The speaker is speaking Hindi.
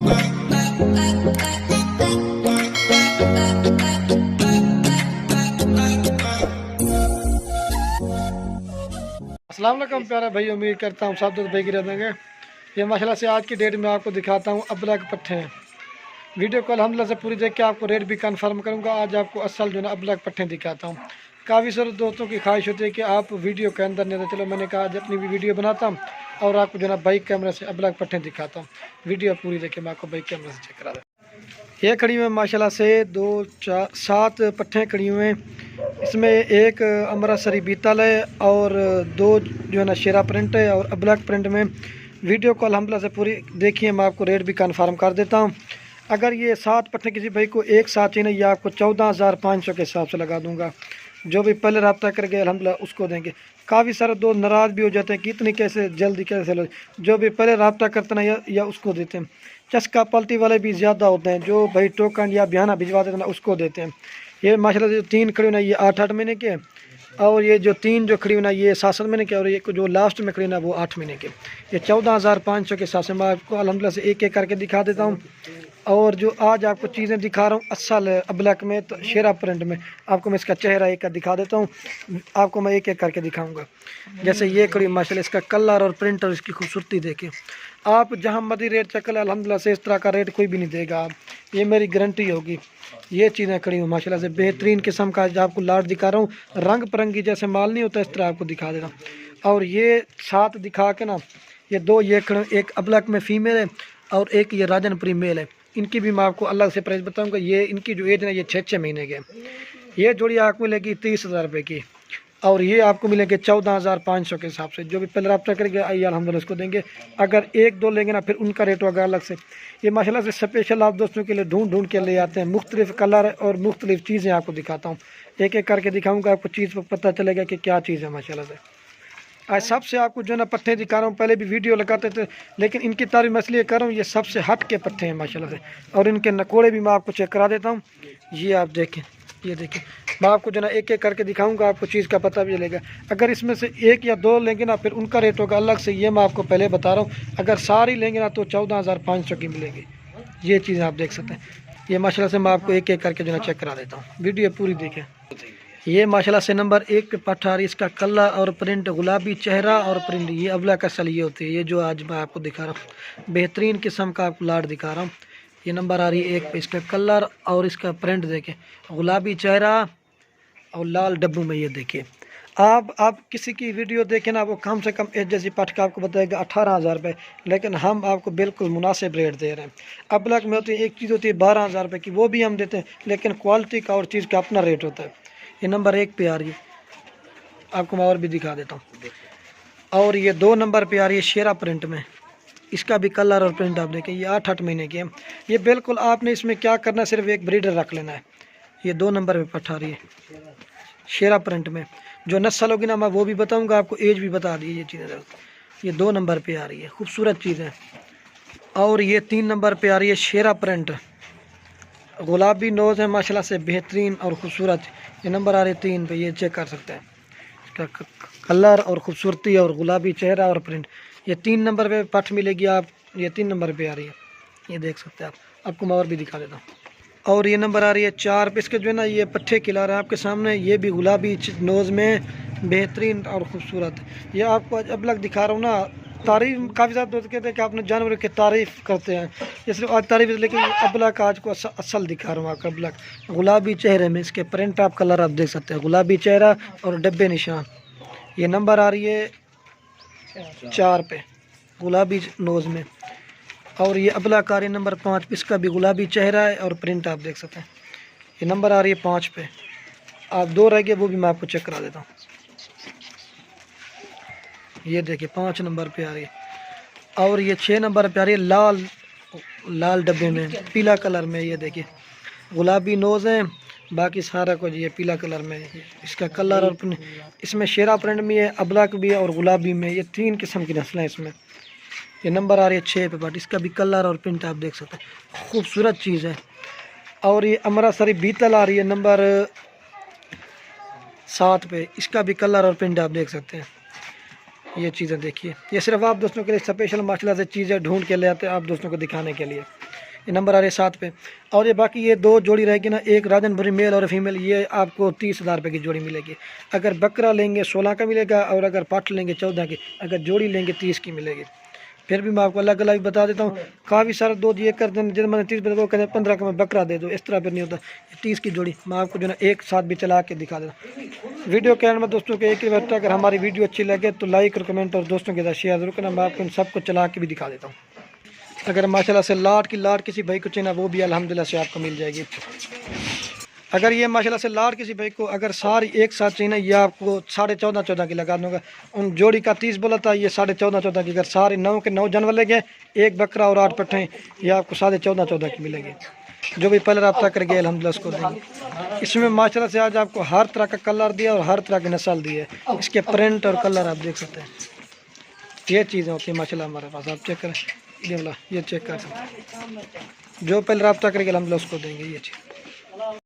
अस्सलाम वालेकुम प्यारे भाई, उम्मीद करता हूँ सब दोस्त भाई गिर देंगे। ये माशाल्लाह से आज की डेट में आपको दिखाता हूँ अबलग पट्टे हैं। वीडियो कॉल अलहमदिल्ला से पूरी देख के आपको रेट भी कंफर्म करूँगा। आज आपको असल जो है अबलग पट्टे दिखाता हूँ। काफ़ी सारे दोस्तों की ख्वाहिश होती है कि आप वीडियो के अंदर नहीं रहते, चलो मैंने कहा आज अपनी भी वीडियो बनाता हूँ और आपको जो है बाइक कैमरे से अबलग पट्टे दिखाता हूँ। वीडियो पूरी देखे, मैं आपको बाइक कैमरे से चेक करा दूँ। ये खड़ी हुए माशाल्लाह से 2 4 7 पट्टे खड़ी हुए हैं। इसमें एक अमृतसरी बीतल है और 2 जो है ना शेरा प्रिंट है और अबलग प्रिंट में। वीडियो को अल्हम्दुलिल्लाह से पूरी देखिए, मैं आपको रेट भी कंफर्म कर देता हूँ। अगर ये 7 पट्टे किसी भाई को एक साथ चाहिए, ये आपको 14,500 के हिसाब से लगा दूंगा। जो भी पहले रब्ता कर गए अल्हम्दुलिल्लाह उसको देंगे। काफ़ी सारे दोस्त नाराज़ भी हो जाते हैं कि इतनी कैसे जल्दी कैसे लो। जो भी पहले रब्ता करते हैं या उसको देते हैं। चस्का पलटी वाले भी ज़्यादा होते हैं, जो भाई टोकन या बयाना भिजवा देते हैं ना उसको देते हैं। ये माशाल्लाह से जो 3 खड़ी ना ये 8-8 महीने के, और ये जो 3 जो खड़ी ना ये 7-7 महीने के, और ये जो लास्ट में खड़ी ना वो 8 महीने के। ये 14,500 के साथ से मैं आपको अल्हम्दुलिल्लाह से एक एक करके दिखा देता हूँ। और जो आज आपको चीज़ें दिखा रहा हूँ असल अबलक में तो शेरा प्रिंट में, आपको मैं इसका चेहरा एक का दिखा देता हूँ। आपको मैं एक एक करके दिखाऊंगा। जैसे ये कड़ी माशाल्लाह इसका कलर और प्रिंट और इसकी खूबसूरती देखें। आप जहाँ मर्जी रेट चक्कर अल्हम्दुलिल्लाह से इस तरह का रेट कोई भी नहीं देगा आप, ये मेरी गारंटी होगी। ये चीज़ें खड़ी हुई माशाल्लाह से बेहतरीन किस्म का जो आपको लाट दिखा रहा हूँ। रंग बिरंगी जैसे माल नहीं होता इस तरह आपको दिखा दे रहा हूँ। और ये साथ दिखा के ना ये 2 ये खड़े, एक अबलक में फ़ीमेल है और एक ये राजनपुरी मेल है। इनकी भी मैं आपको अलग से प्राइस बताऊंगा। ये इनकी जो एज है ये 6-6 महीने के। ये जोड़ी आपको मिलेगी 30,000 रुपये की और ये आपको मिलेंगे 14,500 के हिसाब से। जो भी पहले रब्ता करेंगे आइए अल्हम्दुलिल्लाह उसको देंगे। अगर 1-2 लेंगे ना फिर उनका रेट होगा अलग से। ये माशाल्लाह से स्पेशल आप दोस्तों के लिए ढूंढ के ले आते हैं। मुख्तलिफ कलर और मुख्तलिफ चीज़ें आपको दिखाता हूँ, एक एक करके दिखाऊँगा। आपको चीज़ पर पता चलेगा कि क्या चीज़ है माशाल्लाह से। आज सबसे आपको जो है ना पट्टे दिखा रहा हूँ। पहले भी वीडियो लगाते थे लेकिन इनकी तारीफ मैं इसलिए कर रहा हूँ, ये सबसे हट के पट्टे हैं माशाल्लाह से। और इनके नकोड़े भी मैं आपको चेक करा देता हूँ। ये आप देखें, ये देखें, मैं आपको जो है ना एक एक करके दिखाऊंगा, आपको चीज़ का पता भी चलेगा। अगर इसमें से 1 या 2 लेंगे ना फिर उनका रेट होगा अलग से। ये मैं आपको पहले बता रहा हूँ। अगर सारी लेंगे ना तो 14,500 की मिलेगी। ये चीज़ें आप देख सकते हैं। ये माशाल्लाह से मैं आपको एक एक करके जो है चेक करा देता हूँ। वीडियो पूरी देखें। ये माशाल्लाह से नंबर 1 पे पट्टा आ रही है। इसका कलर और प्रिंट गुलाबी चेहरा और प्रिंट ये अबला का सल ये होती है। ये जो आज मैं आपको दिखा रहा हूँ बेहतरीन किस्म का आपको लाट दिखा रहा हूँ। ये नंबर आ रही है 1 पे। इसका कलर और इसका प्रिंट देखें, गुलाबी चेहरा और लाल डब्बू में। ये देखिए, आप किसी की वीडियो देखें ना वो कम से कम एच जैसी पट का आपको बताएगा 18,000 रुपये, लेकिन हम आपको बिल्कुल मुनासिब रेट दे रहे हैं। अबलक में होती है एक चीज़ होती है 12,000 रुपये की, वो भी हम देते हैं लेकिन क्वालिटी का और चीज़ का अपना रेट होता है। ये नंबर 1 पे आ रही है, आपको मैं और भी दिखा देता हूँ। और ये 2 नंबर पे आ रही है शेरा प्रिंट में। इसका भी कलर और प्रिंट आप देखें। ये 8-8 महीने की है। ये बिल्कुल आपने इसमें क्या करना है, सिर्फ एक ब्रीडर रख लेना है। ये 2 नंबर पे पट्टा रही है शेरा प्रिंट में। जो नस्ल होगी ना मैं वो भी बताऊँगा, आपको एज भी बता दी। ये चीज़ें ये 2 नंबर पे आ रही है, खूबसूरत चीज़ है। और ये 3 नंबर पे आ रही है शेरा प्रिंट, गुलाबी नोज़ है माशाल्लाह से बेहतरीन और ख़ूबसूरत। ये नंबर आ रहे 3 पे, ये चेक कर सकते हैं इसका कलर और ख़ूबसूरती और गुलाबी चेहरा और प्रिंट। ये 3 नंबर पे पट मिलेगी आप। ये 3 नंबर पे आ रही है, ये देख सकते हैं आप। आपको मैं और भी दिखा देता हूँ। और ये नंबर आ रही है 4 पे। इसके जो है ना ये पट्टे खिला रहा है आपके सामने। ये भी गुलाबी नोज़ में बेहतरीन और ख़ूबसूरत। ये आपको अबलग दिखा रहा हूँ ना। तारीफ काफ़ी ज़्यादा दोस्त कहते हैं कि आपने जानवर की तारीफ़ करते हैं, ये सिर्फ आज तारीफ, लेकिन अबलग आज को असल दिखा रहा हूँ आपका। अबलग गुलाबी चेहरे में, इसके प्रिंट आप कलर आप देख सकते हैं, गुलाबी चेहरा और डब्बे निशान। ये नंबर आ रही है 4 पे, गुलाबी नोज़ में। और ये अबलग आ रही है नंबर 5 पे। इसका भी गुलाबी चेहरा है और प्रिंट आप देख सकते हैं। ये नंबर आ रही है 5 पे। आप 2 रह गए, वो भी मैं आपको चेक करा देता हूँ। ये देखिए 5 नंबर पे आ रही है। और ये 6 नंबर पे आ रही है लाल डब्बे में, पीला कलर में। ये देखिए गुलाबी नोज़ है, बाकी सारा कुछ ये पीला कलर में। इसका कलर और इसमें शेरा प्रिंट भी है, अबलक भी है और गुलाबी में। ये 3 किस्म की नस्लें हैं इसमें। ये नंबर आ रही है 6 पे बट इसका भी कलर और प्रिंट आप देख सकते हैं, खूबसूरत चीज़ है। और ये अमृतसरी बीतल आ रही है नंबर 7 पे। इसका भी कलर और प्रिंट आप देख सकते हैं। ये चीज़ें देखिए, ये सिर्फ आप दोस्तों के लिए स्पेशल माशाल्लाह से चीज़ें ढूंढ के ले आते हैं आप दोस्तों को दिखाने के लिए। ये नंबर आ रहे 7 पे। और ये बाकी ये 2 जोड़ी रहेगी ना, एक राजनपुरी मेल और फीमेल, ये आपको 30,000 रुपये की जोड़ी मिलेगी। अगर बकरा लेंगे 16 का मिलेगा, और अगर पाठ लेंगे 14 की, अगर जोड़ी लेंगे 30 की मिलेगी। फिर भी मैं आपको अलग अलग बता देता हूँ। काफ़ी सारे दो ये कर दें, जिन मैंने 30 बता वो कहते हैं 15 का मैं बकरा दे दो, इस तरह फिर नहीं होता। 30 की जोड़ी मैं आपको जो है एक साथ भी चला के दिखा देता। वीडियो के एंड में दोस्तों के एक ही बात, अगर हमारी वीडियो अच्छी लगे तो लाइक और कमेंट और दोस्तों के साथ शेयर जरूर करना। मैं आपको इन सबको चला के भी दिखा देता हूँ। अगर माशाल्लाह से लाट किसी भाई को चाहिए वो भी अल्हम्दुलिल्लाह से आपको मिल जाएगी। अगर ये माशाल्लाह से लाट किसी भाई को अगर सारी एक साथ चाहिए ना, ये आपको 14.5 की लगा दूँगा। उन जोड़ी का 30 बोला था, ये 14.5 की। अगर सारे 9 के 9 जानवर लगे, एक बकरा और 8 पट्ठे, ये आपको 14.5 की मिलेगी। जो भी पहले रब्ता कर गए अल्हम्दुलिल्लाह उसको देंगे। इसमें माशाल्लाह से आज आपको हर तरह का कलर दिया और हर तरह की नस्ल दी है। इसके प्रिंट और कलर आप देख सकते हैं। ये चीज़ें होती है माशाल्लाह हमारे पास, आप चेक करें। ये वाला ये चेक कर सकते हैं। जो पहले रब्ता करेंगे अल्हम्दुलिल्लाह उसको देंगे ये चीज़।